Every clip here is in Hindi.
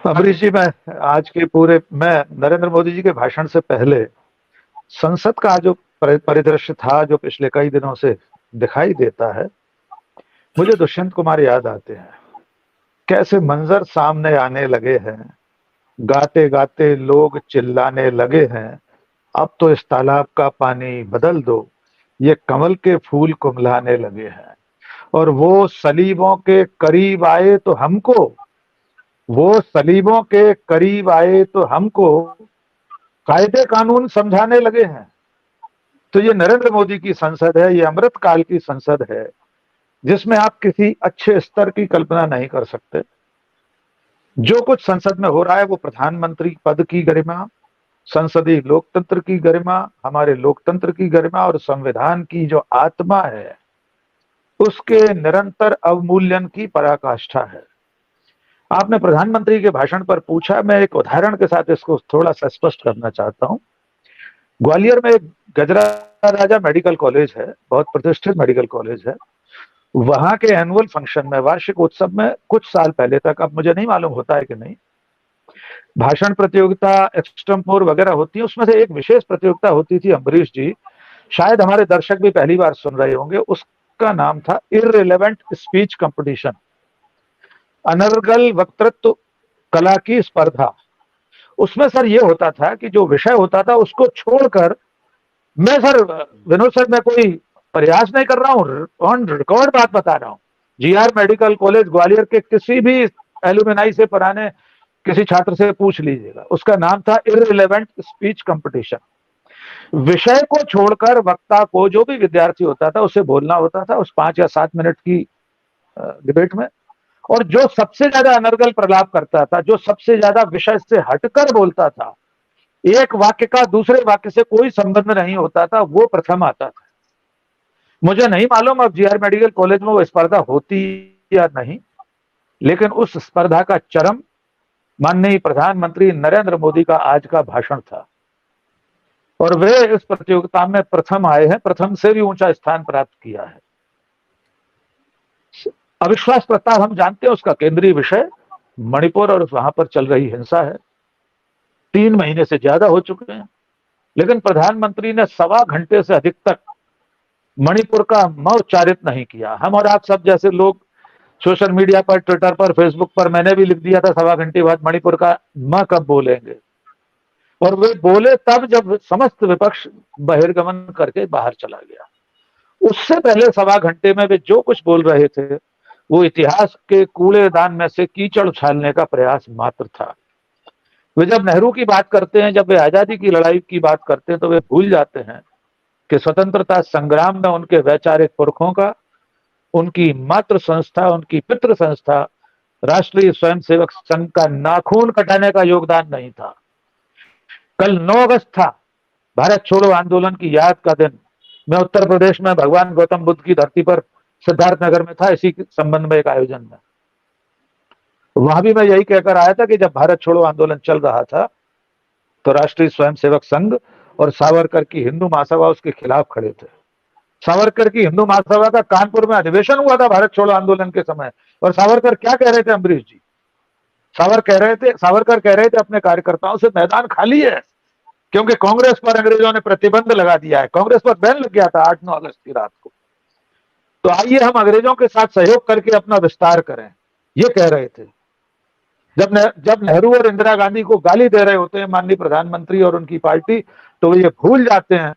अमरीश जी, मैं नरेंद्र मोदी जी के भाषण से पहले संसद का जो परिदृश्य था, जो पिछले कई दिनों से दिखाई देता है, मुझे दुष्यंत कुमार याद आते हैं। कैसे मंजर सामने आने लगे हैं, गाते गाते लोग चिल्लाने लगे हैं, अब तो इस तालाब का पानी बदल दो, ये कमल के फूल कुम्हलाने लगे हैं। और वो सलीबों के करीब आए तो हमको कायदे कानून समझाने लगे हैं। तो ये नरेंद्र मोदी की संसद है, ये अमृत काल की संसद है, जिसमें आप किसी अच्छे स्तर की कल्पना नहीं कर सकते। जो कुछ संसद में हो रहा है वो प्रधानमंत्री पद की गरिमा, संसदीय लोकतंत्र की गरिमा, हमारे लोकतंत्र की गरिमा और संविधान की जो आत्मा है उसके निरंतर अवमूल्यन की पराकाष्ठा है। आपने प्रधानमंत्री के भाषण पर पूछा, मैं एक उदाहरण के साथ इसको थोड़ा सा स्पष्ट करना चाहता हूं। ग्वालियर में एक गजरा राजा मेडिकल कॉलेज है, बहुत प्रतिष्ठित मेडिकल कॉलेज है। वहां के एनुअल फंक्शन में, वार्षिक उत्सव में, कुछ साल पहले तक, अब मुझे नहीं मालूम होता है कि नहीं, भाषण प्रतियोगिता, एक्सटम्पोर वगैरह होती है। उसमें से एक विशेष प्रतियोगिता होती थी, अम्बरीश जी, शायद हमारे दर्शक भी पहली बार सुन रहे होंगे, उसका नाम था इररिलेवेंट स्पीच कंपटीशन, अनर्गल वक्तृत्व कला की स्पर्धा। उसमें सर ये होता था कि जो विषय होता था उसको छोड़कर, मैं सर, विनोद सर, मैं कोई प्रयास नहीं कर रहा हूं, ऑन रिकॉर्ड बात बता रहा हूं। जीआर मेडिकल कॉलेज ग्वालियर के किसी भी एलुमनाई से पुराने किसी छात्र से पूछ लीजिएगा, उसका नाम था इररिलेवेंट स्पीच कंपटीशन। विषय को छोड़कर वक्ता को, जो भी विद्यार्थी होता था, उसे बोलना होता था उस 5 या 7 मिनट की डिबेट में। और जो सबसे ज्यादा अनर्गल प्रलाप करता था, जो सबसे ज्यादा विषय से हटकर बोलता था, एक वाक्य का दूसरे वाक्य से कोई संबंध नहीं होता था, वो प्रथम आता था। मुझे नहीं मालूम अब जीआर मेडिकल कॉलेज में वो स्पर्धा होती या नहीं, लेकिन उस स्पर्धा का चरम माननीय प्रधानमंत्री नरेंद्र मोदी का आज का भाषण था। और वे इस प्रतियोगिता में प्रथम आए हैं, प्रथम से भी ऊंचा स्थान प्राप्त किया है। अविश्वास प्रस्ताव हम जानते हैं, उसका केंद्रीय विषय मणिपुर और वहां पर चल रही हिंसा है। 3 महीने से ज्यादा हो चुके हैं, लेकिन प्रधानमंत्री ने 1.25 घंटे से अधिक तक मणिपुर का म उच्चारित नहीं किया। हम और आप सब जैसे लोग सोशल मीडिया पर, ट्विटर पर, फेसबुक पर, मैंने भी लिख दिया था 1.25 घंटे बाद मणिपुर का म कब बोलेंगे। और वे बोले तब जब समस्त विपक्ष बहिर्गमन करके बाहर चला गया। उससे पहले 1.25 घंटे में वे जो कुछ बोल रहे थे वो इतिहास के कूड़ेदान में से कीचड़ उछालने का प्रयास मात्र था। वे जब नेहरू की बात करते हैं, जब वे आजादी की लड़ाई की बात करते हैं, तो वे भूल जाते हैं कि स्वतंत्रता संग्राम में उनके वैचारिक पुरखों का, उनकी मातृ संस्था, उनकी पितृ संस्था राष्ट्रीय स्वयंसेवक संघ का नाखून कटाने का योगदान नहीं था। कल 9 अगस्त था, भारत छोड़ो आंदोलन की याद का दिन। मैं उत्तर प्रदेश में भगवान गौतम बुद्ध की धरती पर सिद्धार्थनगर में था, इसी संबंध में एक आयोजन में। वहां भी मैं यही कहकर आया था कि जब भारत छोड़ो आंदोलन चल रहा था तो राष्ट्रीय स्वयंसेवक संघ और सावरकर की हिंदू महासभा उसके खिलाफ खड़े थे। सावरकर की हिंदू महासभा का कानपुर में अधिवेशन हुआ था भारत छोड़ो आंदोलन के समय, और सावरकर क्या कह रहे थे अम्बरीश जी? सावरकर कह रहे थे अपने कार्यकर्ताओं से, मैदान खाली है, क्योंकि कांग्रेस पर अंग्रेजों ने प्रतिबंध लगा दिया है, कांग्रेस पर बैन लग गया था 8-9 अगस्त की रात को। तो आइए हम अंग्रेजों के साथ सहयोग करके अपना विस्तार करें, ये कह रहे थे। जब नेहरू और इंदिरा गांधी को गाली दे रहे होते हैं माननीय प्रधानमंत्री और उनकी पार्टी, तो ये भूल जाते हैं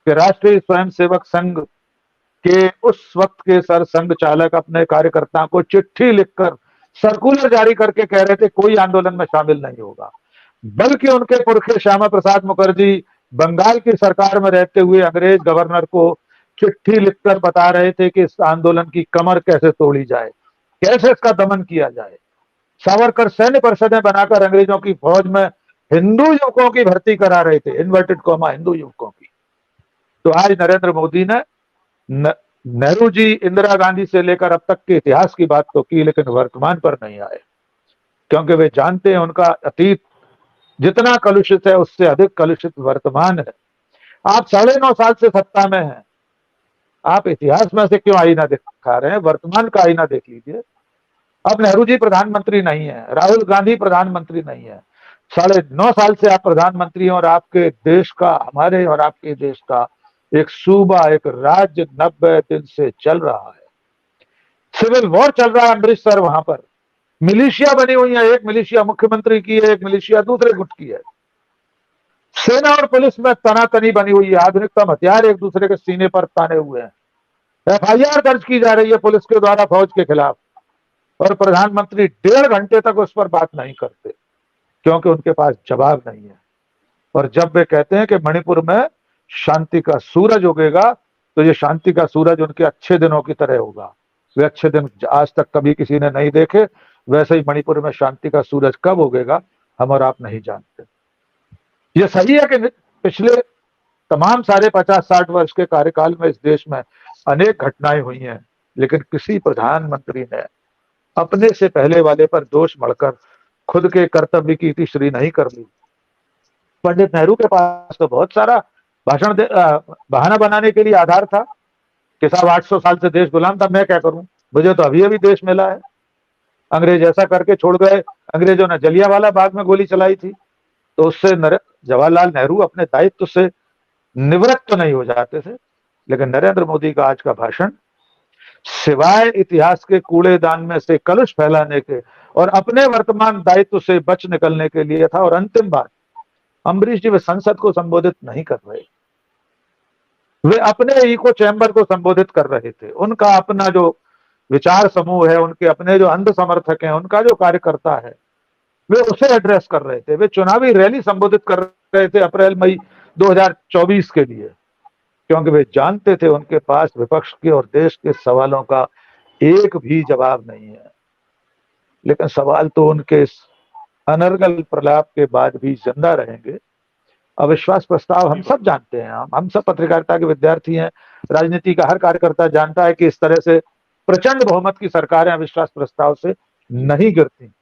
कि राष्ट्रीय स्वयंसेवक संघ के उस वक्त के सर संघ चालक अपने कार्यकर्ताओं को चिट्ठी लिखकर, सर्कुलर जारी करके कह रहे थे कोई आंदोलन में शामिल नहीं होगा। बल्कि उनके पुरखे श्यामा प्रसाद मुखर्जी बंगाल की सरकार में रहते हुए अंग्रेज गवर्नर को चिट्ठी लिखकर बता रहे थे कि इस आंदोलन की कमर कैसे तोड़ी जाए, कैसे इसका दमन किया जाए। सावरकर सैन्य परिषदें बनाकर अंग्रेजों की फौज में हिंदू युवकों की भर्ती करा रहे थे, इन्वर्टेड कॉमा हिंदू युवकों की। तो आज नरेंद्र मोदी ने नेहरू जी, इंदिरा गांधी से लेकर अब तक के इतिहास की बात तो की, लेकिन वर्तमान पर नहीं आए, क्योंकि वे जानते हैं उनका अतीत जितना कलुषित है उससे अधिक कलुषित वर्तमान है। आप 9.5 साल से सत्ता में हैं, आप इतिहास में से क्यों आईना दिखा रहे हैं? वर्तमान का आईना देख लीजिए। अब नेहरू जी प्रधानमंत्री नहीं है, राहुल गांधी प्रधानमंत्री नहीं है, 9.5 साल से आप प्रधानमंत्री हैं और आपके देश का, हमारे और आपके देश का एक सूबा, एक राज्य 90 दिन से चल रहा है। सिविल वॉर चल रहा है अमृतसर, वहां पर मिलिशिया बनी हुई है, एक मिलिशिया मुख्यमंत्री की है, एक मिलिशिया दूसरे गुट की है। सेना और पुलिस में तनातनी बनी हुई है, आधुनिकतम हथियार एक दूसरे के सीने पर ताने हुए हैं। एफआईआर दर्ज की जा रही है पुलिस के द्वारा फौज के खिलाफ, और प्रधानमंत्री 1.5 घंटे तक उस पर बात नहीं करते क्योंकि उनके पास जवाब नहीं है। और जब वे कहते हैं कि मणिपुर में शांति का सूरज उगेगा, तो ये शांति का सूरज उनके अच्छे दिनों की तरह होगा। वे अच्छे दिन आज तक कभी किसी ने नहीं देखे, वैसे ही मणिपुर में शांति का सूरज कब उगेगा हम और आप नहीं जानते। ये सही है कि पिछले तमाम सारे 50-60 वर्ष के कार्यकाल में इस देश में अनेक घटनाएं हुई हैं, लेकिन किसी प्रधानमंत्री ने अपने से पहले वाले पर दोष मढ़कर खुद के कर्तव्य की इतिश्री नहीं कर ली। पंडित नेहरू के पास तो बहुत सारा बहाना बनाने के लिए आधार था कि साहब 800 साल से देश गुलाम था, मैं क्या करूं, मुझे तो अभी अभी देश मिला है। अंग्रेज ऐसा करके छोड़ गए, अंग्रेजों ने जलियांवाला बाग में गोली चलाई थी, तो उससे जवाहरलाल नेहरू अपने दायित्व से निवृत्त तो नहीं हो जाते थे। लेकिन नरेंद्र मोदी का आज का भाषण सिवाय इतिहास के कूड़ेदान में से कलुष फैलाने के और अपने वर्तमान दायित्व से बच निकलने के लिए था। और अंतिम बात, अम्बरीश जी वे संसद को संबोधित नहीं कर रहे, वे अपने इको चैम्बर को संबोधित कर रहे थे। उनका अपना जो विचार समूह है, उनके अपने जो अंध समर्थक हैं, उनका जो कार्यकर्ता है, वे उसे एड्रेस कर रहे थे। वे चुनावी रैली संबोधित कर रहे थे अप्रैल मई 2024 के लिए, क्योंकि वे जानते थे उनके पास विपक्ष के और देश के सवालों का एक भी जवाब नहीं है। लेकिन सवाल तो उनके अनर्गल प्रलाप के बाद भी जिंदा रहेंगे। अविश्वास प्रस्ताव हम सब जानते हैं, हम सब पत्रकारिता के विद्यार्थी हैं, राजनीति का हर कार्यकर्ता जानता है कि इस तरह से प्रचंड बहुमत की सरकारें अविश्वास प्रस्ताव से नहीं गिरती।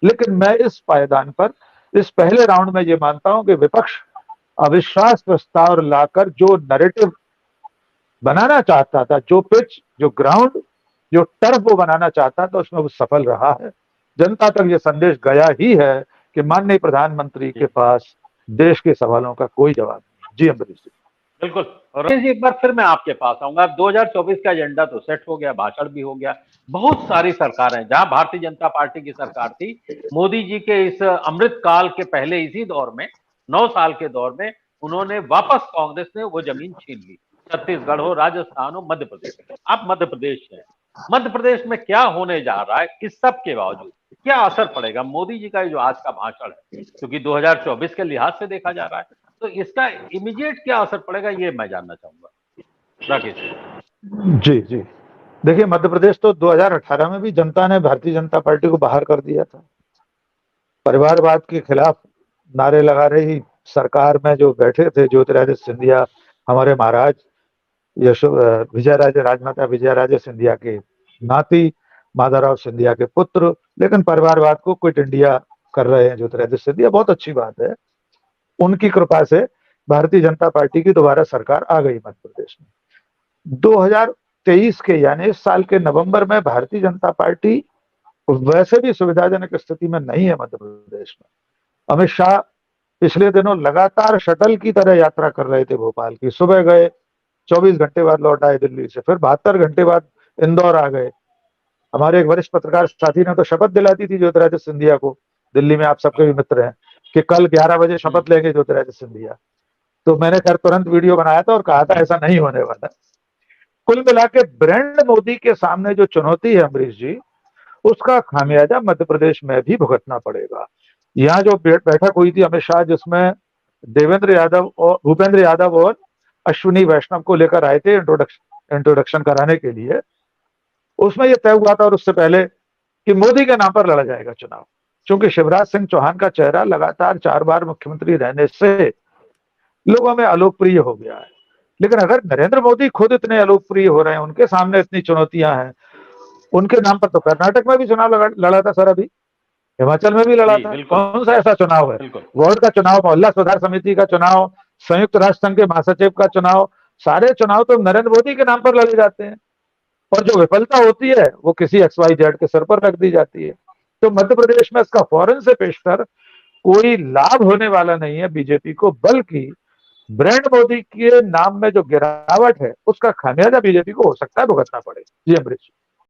लेकिन मैं इस पायदान पर इस पहले राउंड में ये मानता हूं कि विपक्ष अविश्वास प्रस्ताव लाकर जो नैरेटिव बनाना चाहता था, जो पिच, जो ग्राउंड, जो टर्फ वो बनाना चाहता था, उसमें वो सफल रहा है। जनता तक ये संदेश गया ही है कि माननीय प्रधानमंत्री के पास देश के सवालों का कोई जवाब नहीं। जी अम्बरीश जी। बिल्कुल। और एक बार फिर मैं आपके पास आऊंगा। 2024 का एजेंडा तो सेट हो गया, भाषण भी हो गया, बहुत सारी सरकारें, जहां भारतीय जनता पार्टी की सरकार थी, मोदी जी के इस अमृत काल के पहले इसी दौर में 9 साल के दौर में उन्होंने वापस कांग्रेस ने वो जमीन छीन ली। छत्तीसगढ़ हो, राजस्थान हो, मध्य प्रदेश। आप मध्य प्रदेश है, मध्य प्रदेश में क्या होने जा रहा है, इस सब के बावजूद क्या असर पड़ेगा मोदी जी का जो आज का भाषण है, क्योंकि 2024 के लिहाज से देखा जा रहा है, तो इसका इमीडिएट क्या असर पड़ेगा ये मैं जानना चाहूंगा राकेश जी। जी देखिए, मध्य प्रदेश तो 2018 में भी जनता ने भारतीय जनता पार्टी को बाहर कर दिया था। परिवारवाद के खिलाफ नारे लगा रही सरकार में जो बैठे थे ज्योतिरादित्य सिंधिया, हमारे महाराज राजमाता विजयाराजे सिंधिया के नाती, माधवराव सिंधिया के पुत्र, लेकिन परिवारवाद को क्विट इंडिया कर रहे हैं ज्योतिरादित्य सिंधिया, बहुत अच्छी बात है। उनकी कृपा से भारतीय जनता पार्टी की दोबारा सरकार आ गई मध्य प्रदेश में। 2023 के यानी इस साल के नवंबर में भारतीय जनता पार्टी वैसे भी सुविधाजनक स्थिति में नहीं है मध्य प्रदेश में। अमित शाह पिछले दिनों लगातार शटल की तरह यात्रा कर रहे थे भोपाल की। सुबह गए, 24 घंटे बाद लौट आए दिल्ली से, फिर 72 घंटे बाद इंदौर आ गए। हमारे एक वरिष्ठ पत्रकार साथी ने तो शपथ दिलाती थी ज्योतिरादित्य सिंधिया को, दिल्ली में आप सबके भी मित्र हैं, कि कल 11 बजे शपथ लेंगे ज्योतिरादित्य सिंधिया। तो मैंने खैर तुरंत वीडियो बनाया था और कहा था ऐसा नहीं होने वाला। कुल मिला के ब्रांड मोदी के सामने जो चुनौती है अम्बरीश जी, उसका खामियाजा मध्य प्रदेश में भी भुगतना पड़ेगा। यहाँ जो बैठक हुई थी अमित शाह, जिसमें भूपेंद्र यादव और अश्विनी वैष्णव को लेकर आए थे इंट्रोडक्शन कराने के लिए, उसमें यह तय हुआ था और उससे पहले कि मोदी के नाम पर लड़ा जाएगा चुनाव, क्योंकि शिवराज सिंह चौहान का चेहरा लगातार 4 बार मुख्यमंत्री रहने से लोगों में अलोकप्रिय हो गया है। लेकिन अगर नरेंद्र मोदी खुद इतने अलोकप्रिय हो रहे हैं, उनके सामने इतनी चुनौतियां हैं, उनके नाम पर तो कर्नाटक में भी चुनाव लड़ा था सर, अभी हिमाचल में भी लड़ा था। कौन सा ऐसा चुनाव है? वार्ड का चुनाव, मोहल्ला सुधार समिति का चुनाव, संयुक्त राष्ट्र संघ के महासचिव का चुनाव, सारे चुनाव तो नरेंद्र मोदी के नाम पर लड़े जाते हैं। और जो विफलता होती है वो किसी XYZ के सर पर रख दी जाती है। तो मध्य प्रदेश में इसका फौरन से पेशकर कोई लाभ होने वाला नहीं है बीजेपी को, बल्कि ब्रांड मोदी के नाम में जो गिरावट है उसका खामियाजा बीजेपी को हो सकता है भुगतना पड़े। जी अमरीश।